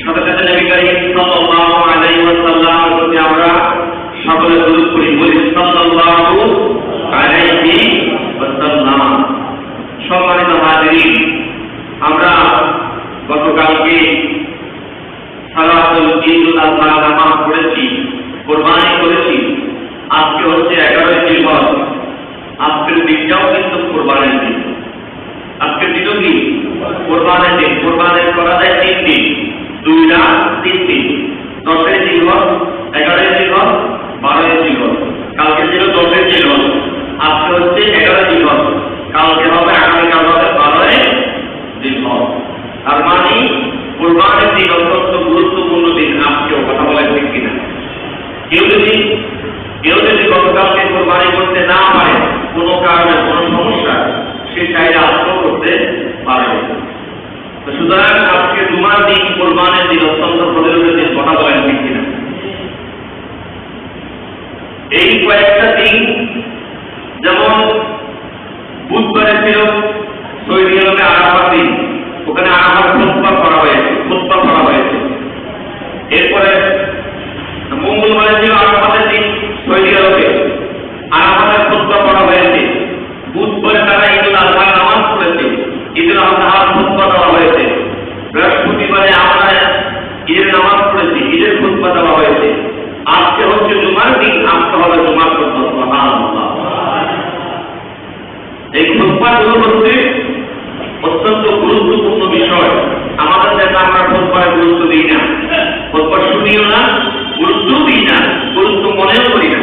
সাথে সাথে নবী করিম সাল্লাল্লাহু আলাইহি ওয়াসাল্লামের প্রতি আমরা সকলে দুরূদ পড়ি, বলি সাল্লাল্লাহু আলাইহি ওয়াসাল্লাম। সম্মানিত হাজিরিন, আমরা গতকালকে সালাতুল ঈদুল আযহা নামাজ পড়েছি, কুরবানি করেছি। আজকে হচ্ছে 11 জিলহজ। আজকের দিনটাও কিন্তু কুরবানির দিন। আজকের দিনও কি কুরবানির দিন। কুরবানি করা যায় 3 দিন, 2 রাত 3 দিন। 10 জিলহজ, 11 জিলহজ, 12 জিলহজ। কালকে ছিল 10 জিলহজ, আজকে হচ্ছে 11 জিলহজ, কালকে হবে, আগামীকাল হবে 12 জিলহজ। তার মানে কুরবানির দিন অত্যন্ত গুরুত্বপূর্ণ দিন। আজকেও কথা বলেন ঠিক কিনা? কেউ যদি গতকালকে কুরবানি করতে না পারে, কোনো কারণে কোনো সমস্যা, সে চাইলে আজকেও করতে পারবে। সুতরাং আজকে জুমার দিন, কুরবানির দিন, অত্যন্ত ফজিলতের দিন। কথা বলেন ঠিক কিনা? এই কয়েকটা দিন, যেমন বুধবারে ছিল সৌদি আরবে আরাফার দিন, ওখানে আরাফার খুতবা করা হয়েছে। এরপরে মঙ্গলবারে ছিল আরাফাতের দিন সৌদি আরবে, আরাফাতের খুতবা করা হয়েছে। বুধবারে তারা ঈদুল আযহা নামাজ পড়েছে, ঈদুল আযহার খুতবা দেওয়া হয়েছে। বৃহস্পতিবারে আমরা ঈদের নামাজ পড়েছি, ঈদের খুতবা দেওয়া হয়েছে। আজকে হচ্ছে জুমার দিন, আজকে হবে জুমার খুতবা। সুবহানাল্লাহ। এই খুতবাগুলো হচ্ছে অত্যন্ত গুরুত্বপূর্ণ বিষয়। আমাদের দেশে আমরা খুতবারে গুরুত্ব দিই না, খুতবা শুনিও না, গুরুত্ব দিই না, গুরুত্ব মনেও করি না।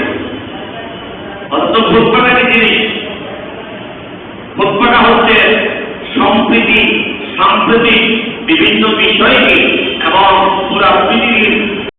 অথচ খুতবাটা কি জিনিস? খুতবাটা হচ্ছে সাম্প্রতিক বিভিন্ন বিষয়কে